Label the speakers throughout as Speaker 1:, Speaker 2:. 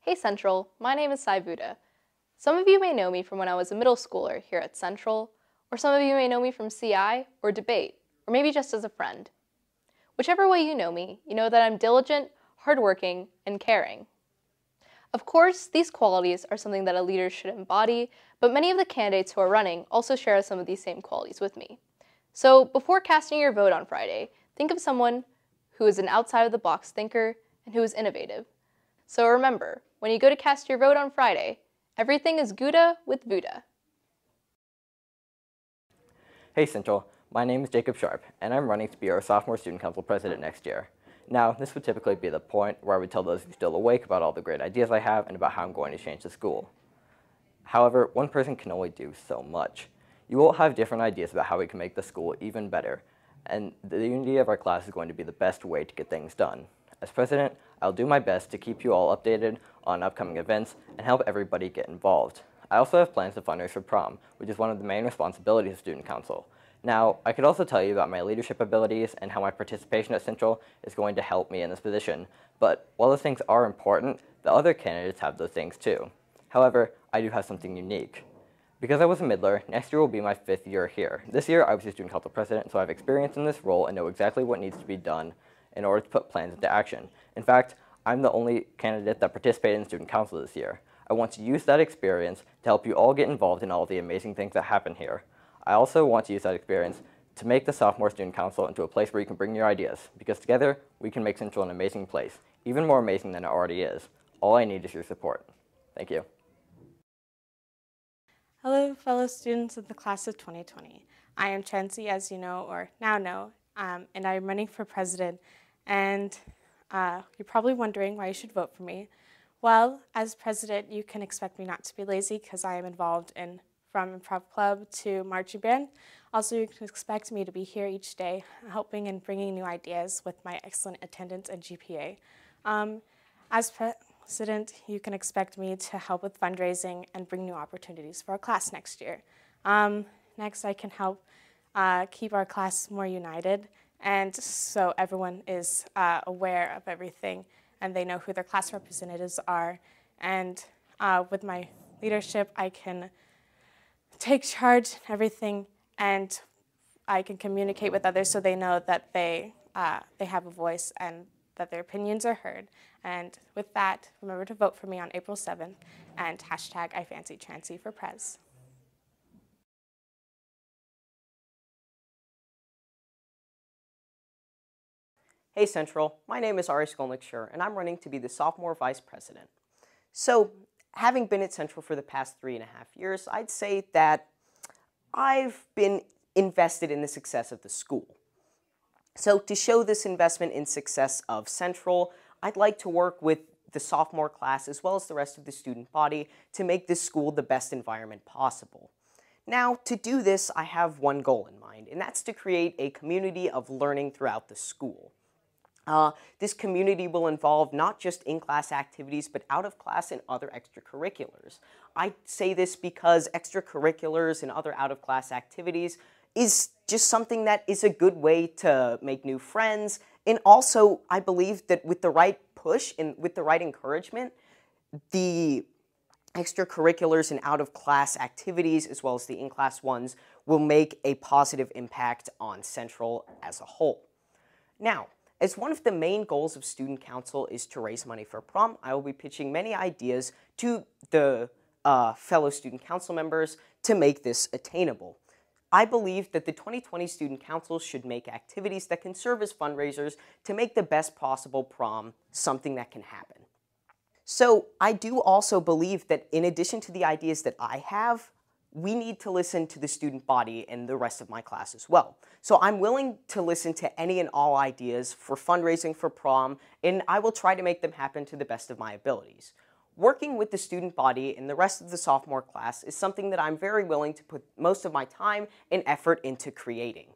Speaker 1: Hey Central, my name is Sai Buddha. Some of you may know me from when I was a middle schooler here at Central, or some of you may know me from CI or debate, or maybe just as a friend. Whichever way you know that I'm diligent, hardworking, and caring. Of course, these qualities are something that a leader should embody, but many of the candidates who are running also share some of these same qualities with me. So before casting your vote on Friday, think of someone who is an outside-of-the-box thinker and who is innovative. So remember, when you go to cast your vote on Friday, everything is Gouda with Buddha.
Speaker 2: Hey Central, my name is Jacob Sharp, and I'm running to be our sophomore student council president next year. Now, this would typically be the point where I would tell those who are still awake about all the great ideas I have and about how I'm going to change the school. However, one person can only do so much. You all have different ideas about how we can make the school even better, and the unity of our class is going to be the best way to get things done. As president, I'll do my best to keep you all updated on upcoming events and help everybody get involved. I also have plans to fundraise for prom, which is one of the main responsibilities of Student Council. Now, I could also tell you about my leadership abilities and how my participation at Central is going to help me in this position, but while those things are important, the other candidates have those things too. However, I do have something unique. Because I was a middler, next year will be my 5th year here. This year, I was the Student Council president, so I have experience in this role and know exactly what needs to be done in order to put plans into action. In fact, I'm the only candidate that participated in Student Council this year. I want to use that experience to help you all get involved in all the amazing things that happen here. I also want to use that experience to make the Sophomore Student Council into a place where you can bring your ideas, because together, we can make Central an amazing place, even more amazing than it already is. All I need is your support. Thank you.
Speaker 3: Hello, fellow students of the class of 2020. I am Chancy, as you know, or now know, and I am running for president. And you're probably wondering why you should vote for me. Well, as president, you can expect me not to be lazy because I am involved in from improv club to marching band. Also, you can expect me to be here each day, helping and bringing new ideas with my excellent attendance and GPA. As president, you can expect me to help with fundraising and bring new opportunities for our class next year. Next, I can help keep our class more united, and so everyone is aware of everything and they know who their class representatives are. And with my leadership, I can take charge in everything, and I can communicate with others so they know that they have a voice and that their opinions are heard. And with that, remember to vote for me on April 7th and hashtag #IFancyChancy for Prez.
Speaker 4: Hey Central, my name is Ari Skolnick-Schur, and I'm running to be the sophomore vice president. So, having been at Central for the past 3.5 years, I'd say that I've been invested in the success of the school. So to show this investment in success of Central, I'd like to work with the sophomore class as well as the rest of the student body to make this school the best environment possible. Now, to do this, I have one goal in mind, and that's to create a community of learning throughout the school. This community will involve not just in-class activities, but out-of-class and other extracurriculars. I say this because extracurriculars and other out-of-class activities is just something that is a good way to make new friends. And also, I believe that with the right push and with the right encouragement, the extracurriculars and out-of-class activities, as well as the in-class ones, will make a positive impact on Central as a whole. Now, as one of the main goals of Student Council is to raise money for prom, I will be pitching many ideas to the fellow Student Council members to make this attainable. I believe that the 2020 Student Council should make activities that can serve as fundraisers to make the best possible prom something that can happen. So I do also believe that in addition to the ideas that I have, we need to listen to the student body and the rest of my class as well. So I'm willing to listen to any and all ideas for fundraising for prom, and I will try to make them happen to the best of my abilities. Working with the student body and the rest of the sophomore class is something that I'm very willing to put most of my time and effort into creating.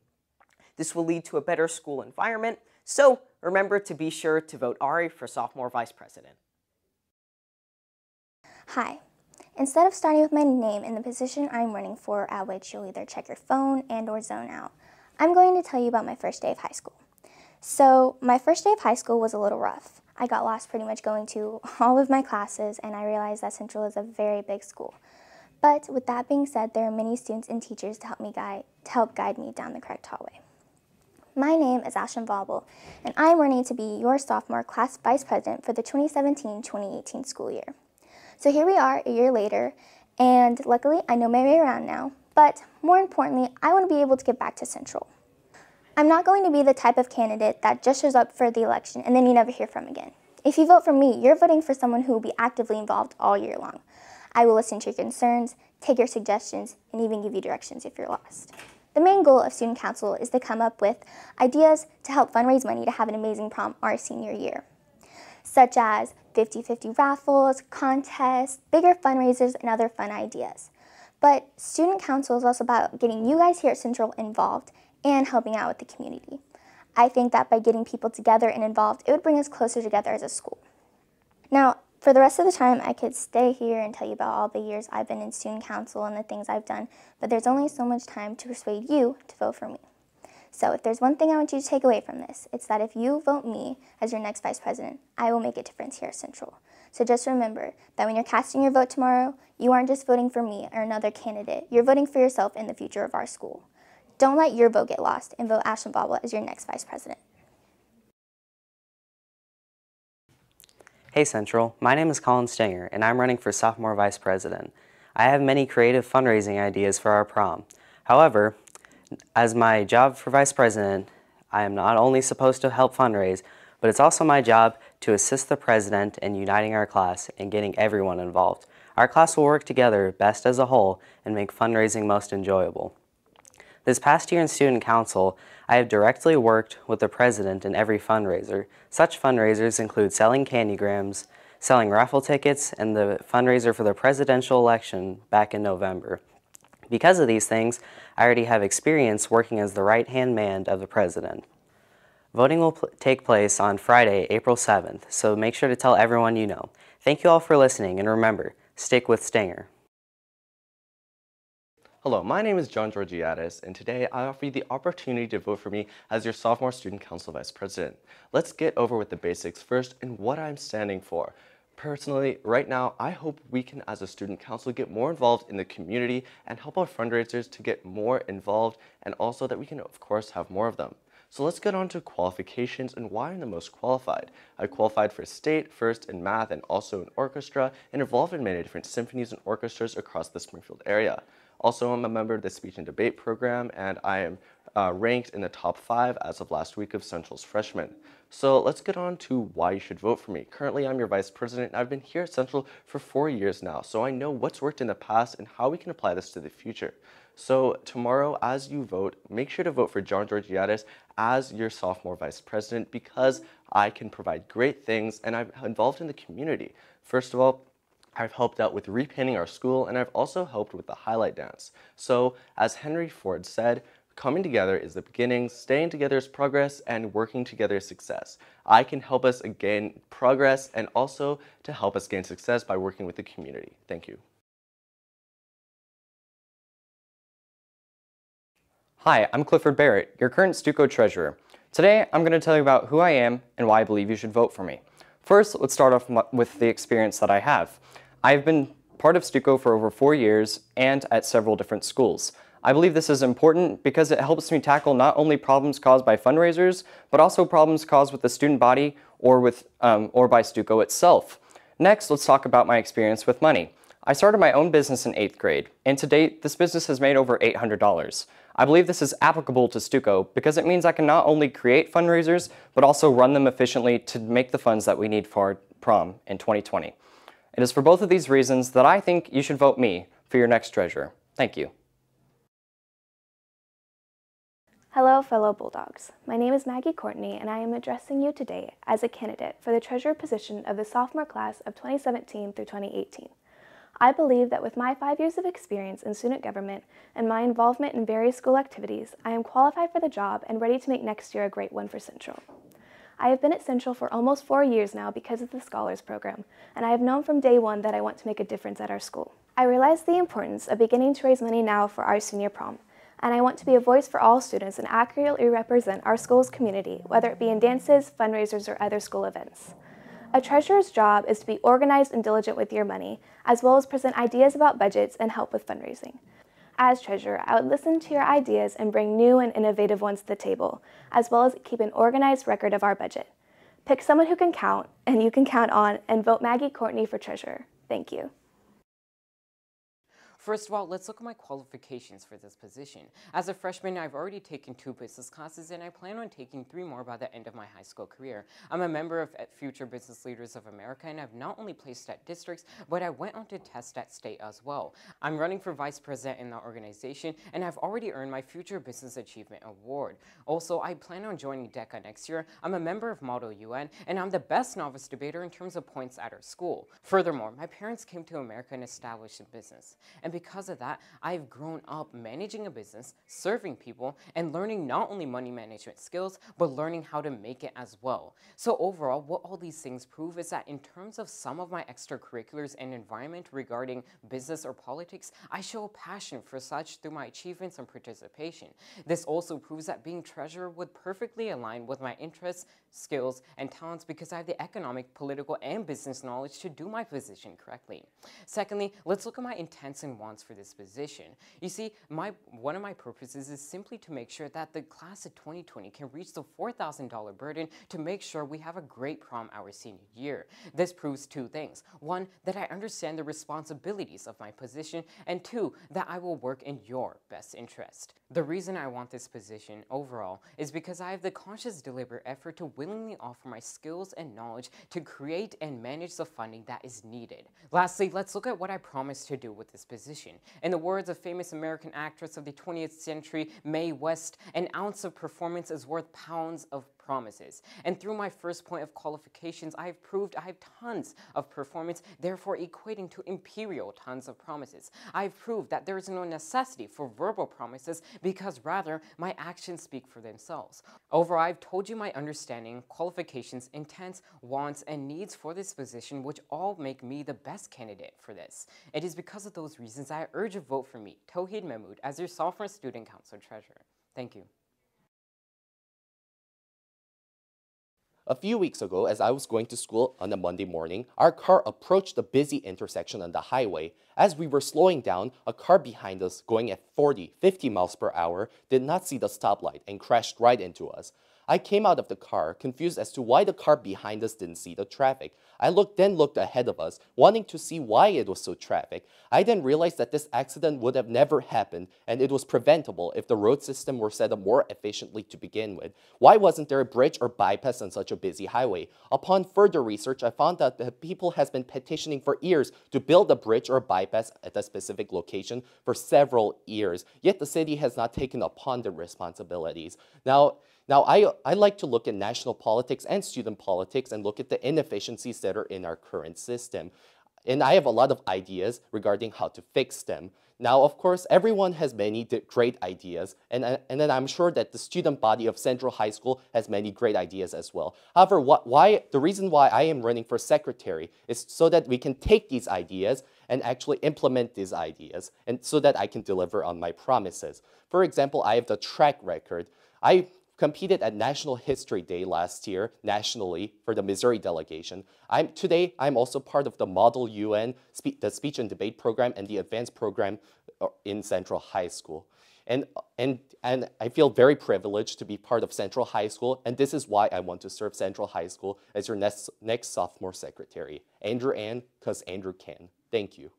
Speaker 4: This will lead to a better school environment, so remember to be sure to vote Ari for sophomore vice president.
Speaker 5: Hi. Instead of starting with my name and the position I'm running for, at which you'll either check your phone and/or zone out, I'm going to tell you about my first day of high school. So, my first day of high school was a little rough. I got lost pretty much going to all of my classes, and I realized that Central is a very big school. But with that being said, there are many students and teachers to help guide me down the correct hallway. My name is Ashlyn Vauble, and I am running to be your sophomore class vice president for the 2017-2018 school year. So here we are a year later, and luckily I know my way around now, but more importantly, I want to be able to get back to Central. I'm not going to be the type of candidate that just shows up for the election and then you never hear from again. If you vote for me, you're voting for someone who will be actively involved all year long. I will listen to your concerns, take your suggestions, and even give you directions if you're lost. The main goal of Student Council is to come up with ideas to help fundraise money to have an amazing prom our senior year, such as 50-50 raffles, contests, bigger fundraisers, and other fun ideas. But Student Council is also about getting you guys here at Central involved and helping out with the community. I think that by getting people together and involved, it would bring us closer together as a school. Now, for the rest of the time, I could stay here and tell you about all the years I've been in Student Council and the things I've done, but there's only so much time to persuade you to vote for me. So if there's one thing I want you to take away from this, it's that if you vote me as your next vice president, I will make a difference here at Central. So just remember that when you're casting your vote tomorrow, you aren't just voting for me or another candidate, you're voting for yourself and the future of our school. Don't let your vote get lost and vote Ashlyn Vauble as your next vice president.
Speaker 6: Hey Central, my name is Colin Stenger and I'm running for sophomore vice president. I have many creative fundraising ideas for our prom. However, as my job for vice president, I am not only supposed to help fundraise, but it's also my job to assist the president in uniting our class and getting everyone involved. Our class will work together best as a whole and make fundraising most enjoyable. This past year in Student Council, I have directly worked with the president in every fundraiser. Such fundraisers include selling candygrams, selling raffle tickets, and the fundraiser for the presidential election back in November. Because of these things, I already have experience working as the right-hand man of the president. Voting will take place on Friday, April 7th, so make sure to tell everyone you know. Thank you all for listening, and remember, stick with Stenger.
Speaker 7: Hello, my name is John Georgiadis, and today I offer you the opportunity to vote for me as your sophomore Student Council Vice President. Let's get over with the basics first and what I'm standing for. Personally, right now, I hope we can, as a Student Council, get more involved in the community and help our fundraisers to get more involved, and also that we can, of course, have more of them. So let's get on to qualifications and why I'm the most qualified. I qualified for state, first in math, and also in orchestra, and involved in many different symphonies and orchestras across the Springfield area. Also, I'm a member of the speech and debate program, and I am ranked in the top 5 as of last week of Central's freshmen. So let's get on to why you should vote for me. Currently, I'm your vice president, and I've been here at Central for 4 years now, so I know what's worked in the past and how we can apply this to the future. So tomorrow, as you vote, make sure to vote for John Georgiadis as your sophomore vice president because I can provide great things and I'm involved in the community. First of all, I've helped out with repainting our school, and I've also helped with the highlight dance. So, as Henry Ford said, coming together is the beginning, staying together is progress, and working together is success. I can help us gain progress and also to help us gain success by working with the community. Thank you.
Speaker 8: Hi, I'm Clifford Barrett, your current STUCO treasurer. Today, I'm going to tell you about who I am and why I believe you should vote for me. First, let's start off with the experience that I have. I've been part of STUCO for over 4 years and at several different schools. I believe this is important because it helps me tackle not only problems caused by fundraisers, but also problems caused with the student body or by STUCO itself. Next, let's talk about my experience with money. I started my own business in 8th grade, and to date, this business has made over $800. I believe this is applicable to STUCO because it means I can not only create fundraisers, but also run them efficiently to make the funds that we need for our prom in 2020. It is for both of these reasons that I think you should vote me for your next treasurer. Thank you.
Speaker 9: Hello, fellow Bulldogs. My name is Maggie Courtney, and I am addressing you today as a candidate for the treasurer position of the sophomore class of 2017 through 2018. I believe that with my 5 years of experience in student government and my involvement in various school activities, I am qualified for the job and ready to make next year a great one for Central. I have been at Central for almost 4 years now because of the Scholars Program, and I have known from day one that I want to make a difference at our school. I realize the importance of beginning to raise money now for our senior prom, and I want to be a voice for all students and accurately represent our school's community, whether it be in dances, fundraisers, or other school events. A treasurer's job is to be organized and diligent with your money, as well as present ideas about budgets and help with fundraising. As treasurer, I would listen to your ideas and bring new and innovative ones to the table, as well as keep an organized record of our budget. Pick someone who can count, and you can count on, and vote Maggie Courtney for treasurer. Thank you.
Speaker 10: First of all, let's look at my qualifications for this position. As a freshman, I've already taken 2 business classes, and I plan on taking 3 more by the end of my high school career. I'm a member of Future Business Leaders of America, and I've not only placed at districts, but I went on to test at state as well. I'm running for vice president in the organization, and I've already earned my Future Business Achievement Award. Also, I plan on joining DECA next year. I'm a member of Model UN, and I'm the best novice debater in terms of points at our school. Furthermore, my parents came to America and established a business. And because of that, I've grown up managing a business, serving people, and learning not only money management skills, but learning how to make it as well. So overall, what all these things prove is that in terms of some of my extracurriculars and environment regarding business or politics, I show a passion for such through my achievements and participation. This also proves that being treasurer would perfectly align with my interests, skills, and talents because I have the economic, political, and business knowledge to do my position correctly. Secondly, let's look at my intents and wants for this position. You see, one of my purposes is simply to make sure that the class of 2020 can reach the $4,000 burden to make sure we have a great prom our senior year. This proves 2 things. 1, that I understand the responsibilities of my position, and 2, that I will work in your best interest. The reason I want this position overall is because I have the conscious, deliberate effort to willingly offer my skills and knowledge to create and manage the funding that is needed. Lastly, let's look at what I promised to do with this position. In the words of famous American actress of the 20th century, Mae West, an ounce of performance is worth pounds of promises. And through my first point of qualifications, I have proved I have tons of performance, therefore equating to imperial tons of promises. I have proved that there is no necessity for verbal promises because rather my actions speak for themselves. Overall, I've told you my understanding, qualifications, intents, wants, and needs for this position, which all make me the best candidate for this. It is because of those reasons I urge a vote for me, Tauhid Mahmood, as your sophomore student council treasurer. Thank you.
Speaker 7: A few weeks ago, as I was going to school on a Monday morning, our car approached a busy intersection on the highway. As we were slowing down, a car behind us going at 40, 50 miles per hour did not see the stoplight and crashed right into us. I came out of the car, confused as to why the car behind us didn't see the traffic. I then looked ahead of us, wanting to see why it was so traffic. I then realized that this accident would have never happened, and it was preventable if the road system were set up more efficiently to begin with. Why wasn't there a bridge or bypass on such a busy highway? Upon further research, I found out that people has been petitioning for years to build a bridge or bypass at a specific location for several years, yet the city has not taken upon the responsibilities. Now I like to look at national politics and student politics and look at the inefficiencies that are in our current system. And I have a lot of ideas regarding how to fix them. Now, of course, everyone has many great ideas, and then I'm sure that the student body of Central High School has many great ideas as well. However, the reason why I am running for secretary is so that we can take these ideas and actually implement these ideas, and so that I can deliver on my promises. For example, I have the track record. I competed at National History Day last year nationally for the Missouri delegation. Today, I'm also part of the Model UN, the speech and debate program, and the advanced program in Central High School. And I feel very privileged to be part of Central High School, and this is why I want to serve Central High School as your next sophomore secretary. Andrew Ann, because Andrew can. Thank you.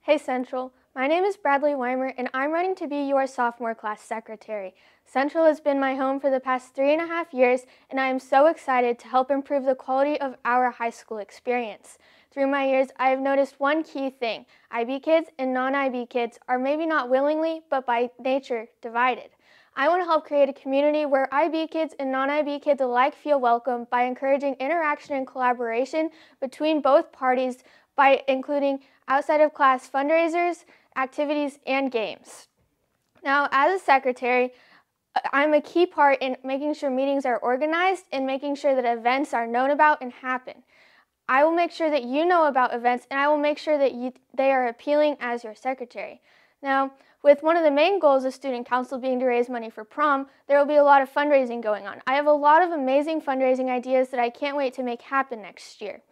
Speaker 11: Hey Central, my name is Bradley Weimer and I'm running to be your sophomore class secretary. Central has been my home for the past 3.5 years and I am so excited to help improve the quality of our high school experience. Through my years, I have noticed one key thing. IB kids and non-IB kids are maybe not willingly, but by nature, divided. I want to help create a community where IB kids and non-IB kids alike feel welcome by encouraging interaction and collaboration between both parties by including outside of class fundraisers, activities, and games. Now, as a secretary, I'm a key part in making sure meetings are organized and making sure that events are known about and happen. I will make sure that you know about events and I will make sure that they are appealing as your secretary. Now, with one of the main goals of Student Council being to raise money for prom, there will be a lot of fundraising going on. I have a lot of amazing fundraising ideas that I can't wait to make happen next year.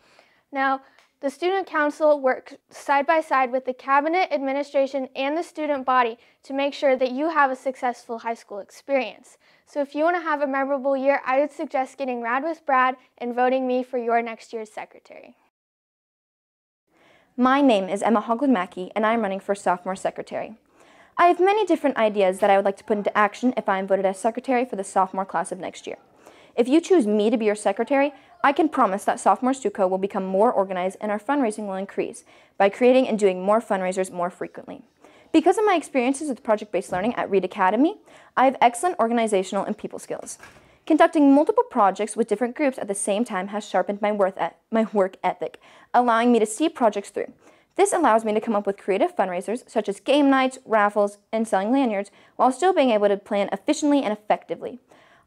Speaker 11: Now, the Student Council works side by side with the cabinet, administration, and the student body to make sure that you have a successful high school experience. So if you want to have a memorable year, I would suggest getting Rad with Brad and voting me for your next year's secretary.
Speaker 12: My name is Emma Hogwood-Mackey, and I'm running for sophomore secretary. I have many different ideas that I would like to put into action if I am voted as secretary for the sophomore class of next year. If you choose me to be your secretary, I can promise that sophomore STUCO will become more organized and our fundraising will increase by creating and doing more fundraisers more frequently. Because of my experiences with project-based learning at Reed Academy, I have excellent organizational and people skills. Conducting multiple projects with different groups at the same time has sharpened my work ethic, allowing me to see projects through. This allows me to come up with creative fundraisers such as game nights, raffles, and selling lanyards while still being able to plan efficiently and effectively.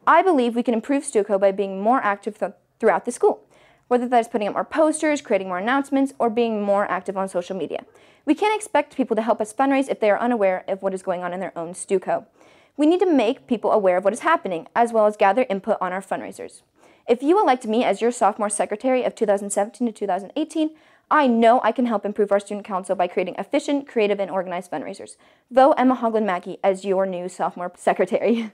Speaker 12: I believe we can improve STUCO by being more active throughout the school, whether that is putting up more posters, creating more announcements, or being more active on social media. We can't expect people to help us fundraise if they are unaware of what is going on in their own STUCO. We need to make people aware of what is happening, as well as gather input on our fundraisers. If you elect me as your sophomore secretary of 2017 to 2018, I know I can help improve our student council by creating efficient, creative, and organized fundraisers. Vote Emma Hogwood-Mackey as your new sophomore secretary.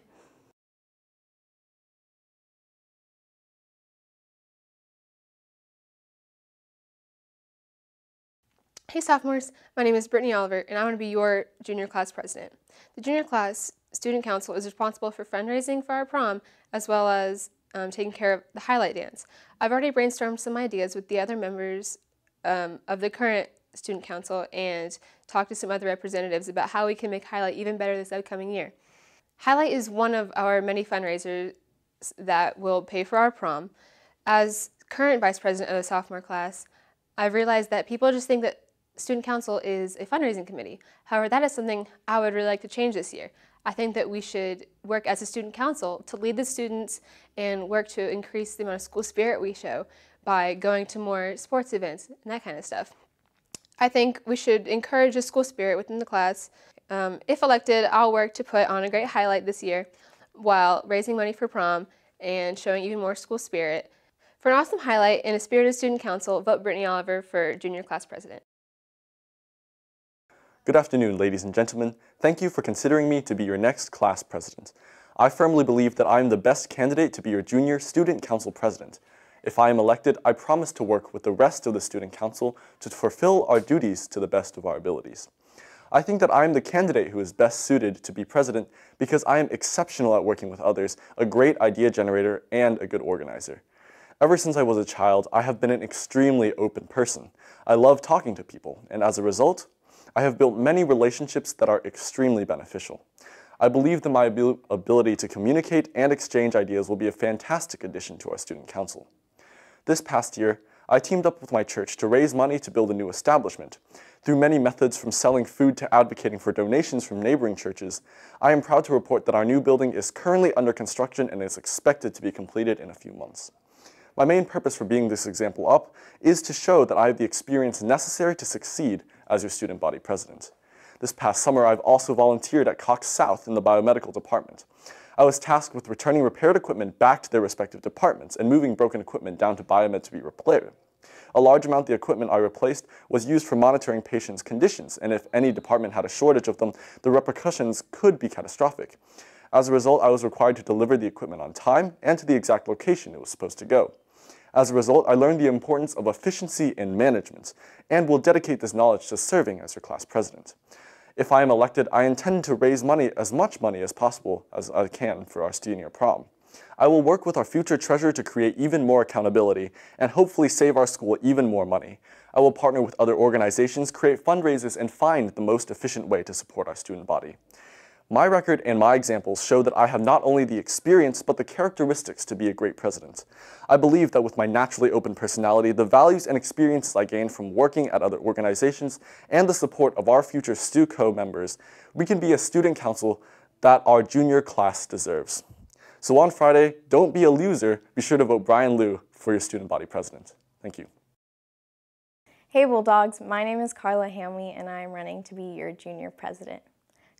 Speaker 13: Hey sophomores, my name is Brittany Oliver and I want to be your junior class president. The junior class student council is responsible for fundraising for our prom as well as taking care of the highlight dance. I've already brainstormed some ideas with the other members of the current student council and talked to some other representatives about how we can make Highlight even better this upcoming year. Highlight is one of our many fundraisers that will pay for our prom. As current vice president of the sophomore class, I've realized that people just think that student council is a fundraising committee. However, that is something I would really like to change this year. I think that we should work as a student council to lead the students and work to increase the amount of school spirit we show by going to more sports events and that kind of stuff. I think we should encourage the school spirit within the class. If elected, I'll work to put on a great highlight this year while raising money for prom and showing even more school spirit. For an awesome highlight and a spirited student council, vote Brittany Oliver for junior class president.
Speaker 14: Good afternoon, ladies and gentlemen. Thank you for considering me to be your next class president. I firmly believe that I am the best candidate to be your junior student council president. If I am elected, I promise to work with the rest of the student council to fulfill our duties to the best of our abilities. I think that I am the candidate who is best suited to be president because I am exceptional at working with others, a great idea generator, and a good organizer. Ever since I was a child, I have been an extremely open person. I love talking to people, and as a result, I have built many relationships that are extremely beneficial. I believe that my ability to communicate and exchange ideas will be a fantastic addition to our student council. This past year, I teamed up with my church to raise money to build a new establishment. Through many methods from selling food to advocating for donations from neighboring churches, I am proud to report that our new building is currently under construction and is expected to be completed in a few months. My main purpose for being this example up is to show that I have the experience necessary to succeed as your student body president. This past summer, I've also volunteered at Cox South in the biomedical department. I was tasked with returning repaired equipment back to their respective departments and moving broken equipment down to biomed to be repaired. A large amount of the equipment I replaced was used for monitoring patients' conditions, and if any department had a shortage of them, the repercussions could be catastrophic. As a result, I was required to deliver the equipment on time and to the exact location it was supposed to go. As a result, I learned the importance of efficiency in management and will dedicate this knowledge to serving as your class president. If I am elected, I intend to raise as much money as possible as I can for our senior prom. I will work with our future treasurer to create even more accountability and hopefully save our school even more money. I will partner with other organizations, create fundraisers, and find the most efficient way to support our student body. My record and my examples show that I have not only the experience, but the characteristics to be a great president. I believe that with my naturally open personality, the values and experiences I gained from working at other organizations, and the support of our future STUCO members, we can be a student council that our junior class deserves. So on Friday, don't be a loser. Be sure to vote Brian Liu for your student body president. Thank you.
Speaker 15: Hey Bulldogs, my name is Carla Hamley and I am running to be your junior president.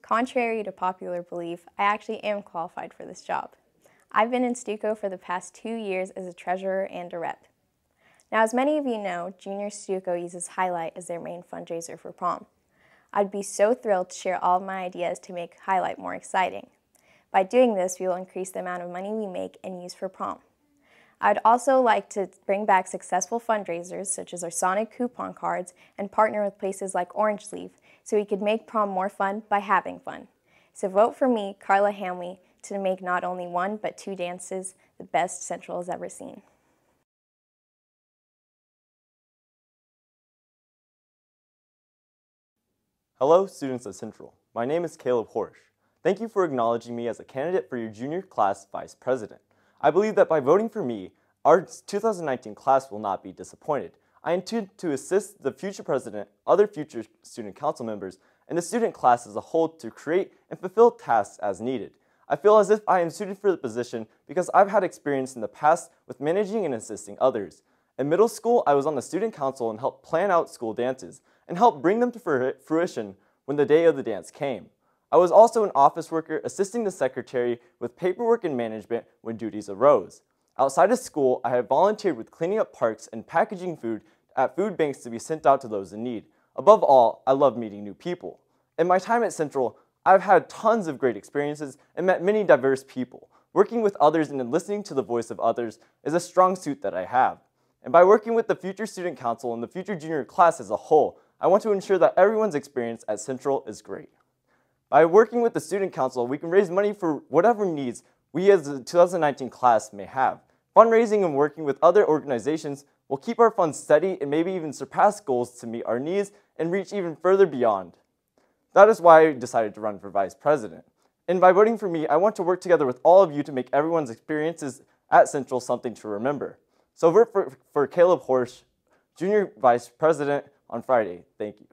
Speaker 15: Contrary to popular belief, I actually am qualified for this job. I've been in STUCO for the past 2 years as a treasurer and a rep. Now, as many of you know, Junior STUCO uses Highlight as their main fundraiser for prom. I'd be so thrilled to share all of my ideas to make Highlight more exciting. By doing this, we will increase the amount of money we make and use for prom. I'd also like to bring back successful fundraisers such as our Sonic coupon cards and partner with places like Orange Leaf so we could make prom more fun by having fun. So vote for me, Carla Hamley, to make not only one but 2 dances the best Central has ever seen.
Speaker 16: Hello, students at Central. My name is Caleb Horsch. Thank you for acknowledging me as a candidate for your junior class vice president. I believe that by voting for me, our 2019 class will not be disappointed. I intend to assist the future president, other future student council members, and the student class as a whole to create and fulfill tasks as needed. I feel as if I am suited for the position because I've had experience in the past with managing and assisting others. In middle school, I was on the student council and helped plan out school dances and helped bring them to fruition when the day of the dance came. I was also an office worker assisting the secretary with paperwork and management when duties arose. Outside of school, I have volunteered with cleaning up parks and packaging food at food banks to be sent out to those in need. Above all, I love meeting new people. In my time at Central, I've had tons of great experiences and met many diverse people. Working with others and listening to the voice of others is a strong suit that I have. And by working with the future student council and the future junior class as a whole, I want to ensure that everyone's experience at Central is great. By working with the student council, we can raise money for whatever needs we as the 2019 class may have. Fundraising and working with other organizations will keep our funds steady and maybe even surpass goals to meet our needs and reach even further beyond. That is why I decided to run for vice president. And by voting for me, I want to work together with all of you to make everyone's experiences at Central something to remember. So vote for Caleb Horsch, junior vice president, on Friday. Thank you.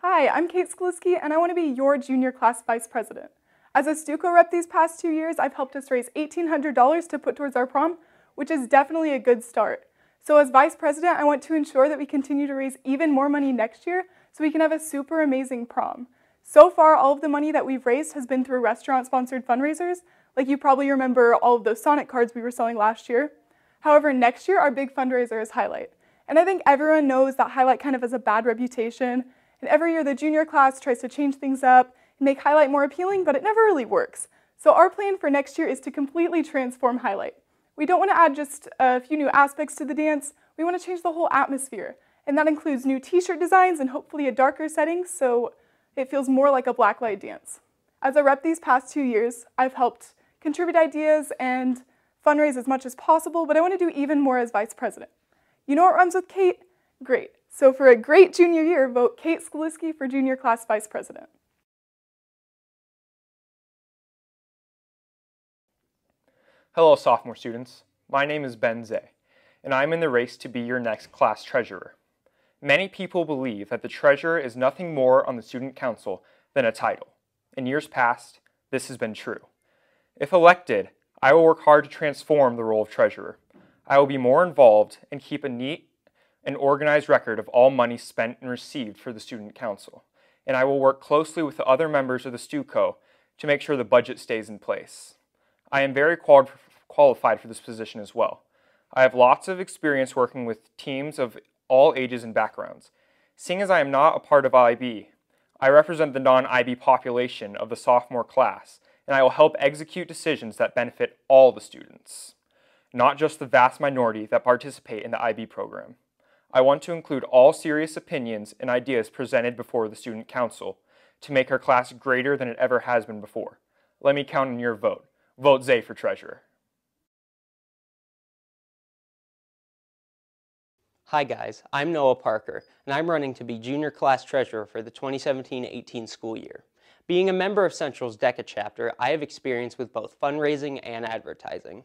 Speaker 17: Hi, I'm Kate Sklisky, and I want to be your junior class vice president. As a STUCO rep these past 2 years, I've helped us raise $1,800 to put towards our prom, which is definitely a good start. So as vice president, I want to ensure that we continue to raise even more money next year so we can have a super amazing prom. So far, all of the money that we've raised has been through restaurant-sponsored fundraisers, like you probably remember all of those Sonic cards we were selling last year. However, next year, our big fundraiser is Highlight. And I think everyone knows that Highlight kind of has a bad reputation. And every year the junior class tries to change things up and make Highlight more appealing, but it never really works. So our plan for next year is to completely transform Highlight. We don't want to add just a few new aspects to the dance, we want to change the whole atmosphere. And that includes new t-shirt designs and hopefully a darker setting so it feels more like a blacklight dance. As a rep these past 2 years, I've helped contribute ideas and fundraise as much as possible, but I want to do even more as vice president. You know what rhymes with Kate? Great. So for a great junior year, vote Kate Sklisky for junior class vice president.
Speaker 18: Hello, sophomore students. My name is Ben Zay, and I'm in the race to be your next class treasurer. Many people believe that the treasurer is nothing more on the student council than a title. In years past, this has been true. If elected, I will work hard to transform the role of treasurer. I will be more involved and keep a neat and organized record of all money spent and received for the student council, and I will work closely with the other members of the STUCO to make sure the budget stays in place. I am very qualified for this position as well. I have lots of experience working with teams of all ages and backgrounds. Seeing as I am not a part of IB, I represent the non-IB population of the sophomore class, and I will help execute decisions that benefit all the students, not just the vast minority that participate in the IB program. I want to include all serious opinions and ideas presented before the student council to make our class greater than it ever has been before. Let me count on your vote. Vote Zay for treasurer.
Speaker 19: Hi guys, I'm Noah Parker, and I'm running to be junior class treasurer for the 2017-18 school year. Being a member of Central's DECA chapter, I have experience with both fundraising and advertising.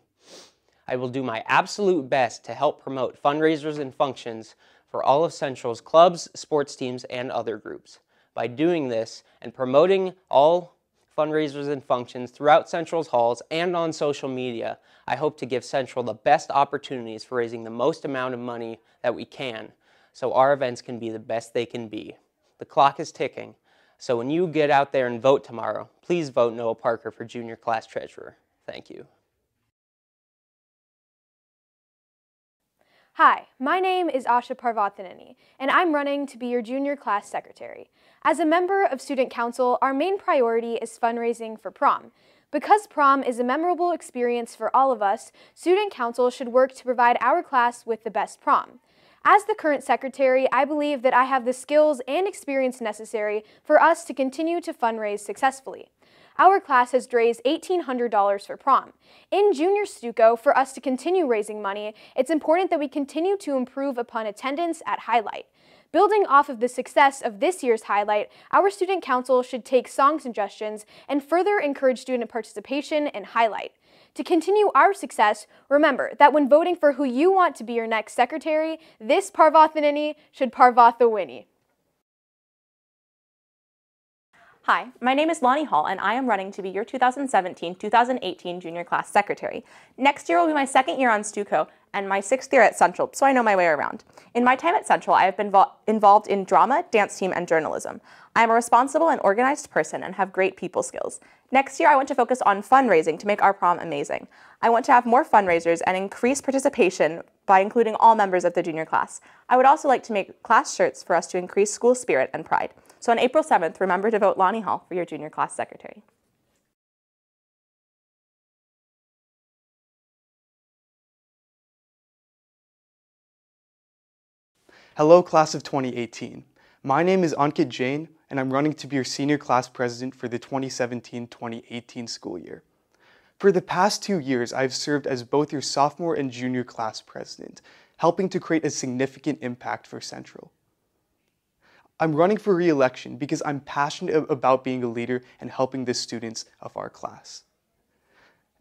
Speaker 19: I will do my absolute best to help promote fundraisers and functions for all of Central's clubs, sports teams, and other groups. By doing this and promoting all fundraisers, and functions throughout Central's halls and on social media, I hope to give Central the best opportunities for raising the most amount of money that we can, so our events can be the best they can be. The clock is ticking, so when you get out there and vote tomorrow, please vote Noah Parker for Junior Class Treasurer. Thank you.
Speaker 11: Hi, my name is Asha Parvathaneni, and I'm running to be your junior class secretary. As a member of Student Council, our main priority is fundraising for prom. Because prom is a memorable experience for all of us, Student Council should work to provide our class with the best prom. As the current secretary, I believe that I have the skills and experience necessary for us to continue to fundraise successfully. Our class has raised $1,800 for prom. In Junior STUCO, for us to continue raising money, it's important that we continue to improve upon attendance at Highlight. Building off of the success of this year's Highlight, our Student Council should take song suggestions and further encourage student participation in Highlight. To continue our success, remember that when voting for who you want to be your next secretary, this Parvathaneni should Parvathawini.
Speaker 20: Hi, my name is Lonnie Hall, and I am running to be your 2017-2018 Junior Class Secretary. Next year will be my second year on STUCO and my 6th year at Central, so I know my way around. In my time at Central, I have been involved in drama, dance team, and journalism. I am a responsible and organized person and have great people skills. Next year, I want to focus on fundraising to make our prom amazing. I want to have more fundraisers and increase participation by including all members of the junior class. I would also like to make class shirts for us to increase school spirit and pride. So on April 7th, remember to vote Lonnie Hall for your junior class secretary.
Speaker 21: Hello, class of 2018. My name is Ankit Jain, and I'm running to be your senior class president for the 2017-2018 school year. For the past 2 years, I've served as both your sophomore and junior class president, helping to create a significant impact for Central. I'm running for re-election because I'm passionate about being a leader and helping the students of our class.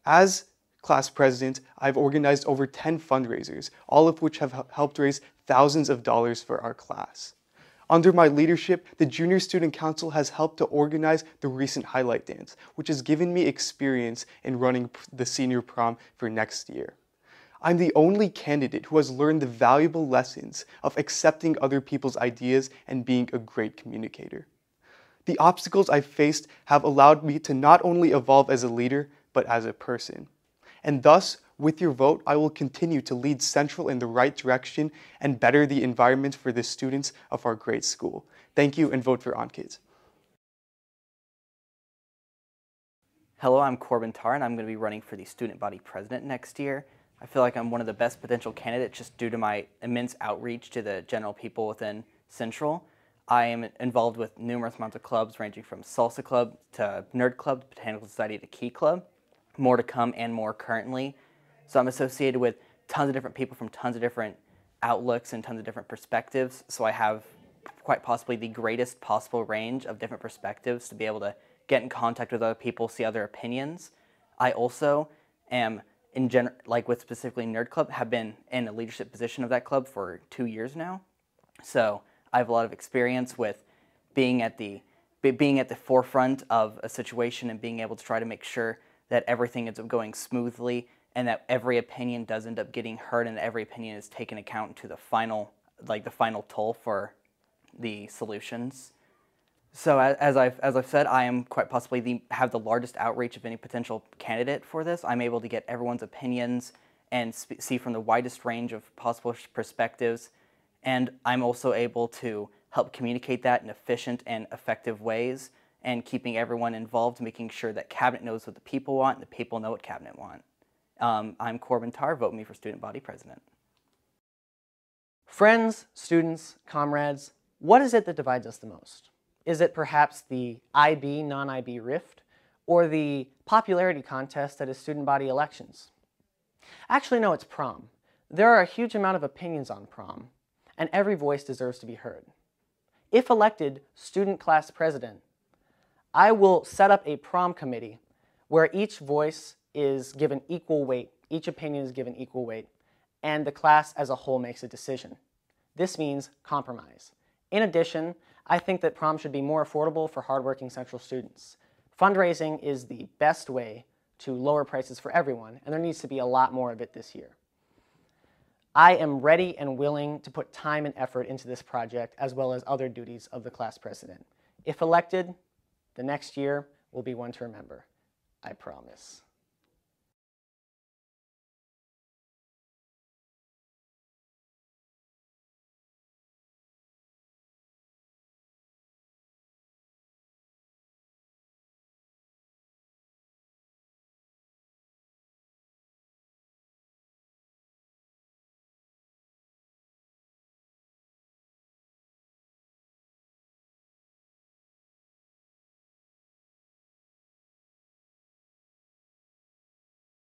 Speaker 21: As class president, I've organized over 10 fundraisers, all of which have helped raise thousands of dollars for our class. Under my leadership, the Junior Student Council has helped to organize the recent Highlight Dance, which has given me experience in running the senior prom for next year. I'm the only candidate who has learned the valuable lessons of accepting other people's ideas and being a great communicator. The obstacles I've faced have allowed me to not only evolve as a leader, but as a person. And thus, with your vote, I will continue to lead Central in the right direction and better the environment for the students of our great school. Thank you, and vote for Ankit.
Speaker 2: Hello, I'm Corbin Tarr, and I'm going to be running for the student body president next year. I feel like I'm one of the best potential candidates just due to my immense outreach to the general people within Central. I am involved with numerous amounts of clubs ranging from Salsa Club to Nerd Club, to Botanical Society to Key Club. More to come and more currently. So I'm associated with tons of different people from tons of different outlooks and tons of different perspectives. So I have quite possibly the greatest possible range of different perspectives to be able to get in contact with other people, see other opinions. I also am with specifically Nerd Club, have been in a leadership position of that club for 2 years now. So I have a lot of experience with being at the forefront of a situation and being able to try to make sure that everything is going smoothly and that every opinion does end up getting heard and every opinion is taken account to the final toll for the solutions. So as I've said, I am quite possibly have the largest outreach of any potential candidate for this. I'm able to get everyone's opinions and see from the widest range of possible perspectives, and I'm also able to help communicate that in efficient and effective ways, and keeping everyone involved, making sure that Cabinet knows what the people want and the people know what Cabinet want. I'm Corbin Tarr. Vote me for student body president.
Speaker 22: Friends, students, comrades, what is it that divides us the most? Is it perhaps the IB, non-IB rift, or the popularity contest that is student body elections? Actually, no, it's prom. There are a huge amount of opinions on prom, and every voice deserves to be heard. If elected student class president, I will set up a prom committee where each voice is given equal weight, each opinion is given equal weight, and the class as a whole makes a decision. This means compromise. In addition, I think that prom should be more affordable for hardworking Central students. Fundraising is the best way to lower prices for everyone, and there needs to be a lot more of it this year. I am ready and willing to put time and effort into this project, as well as other duties of the class president. If elected, the next year will be one to remember. I promise.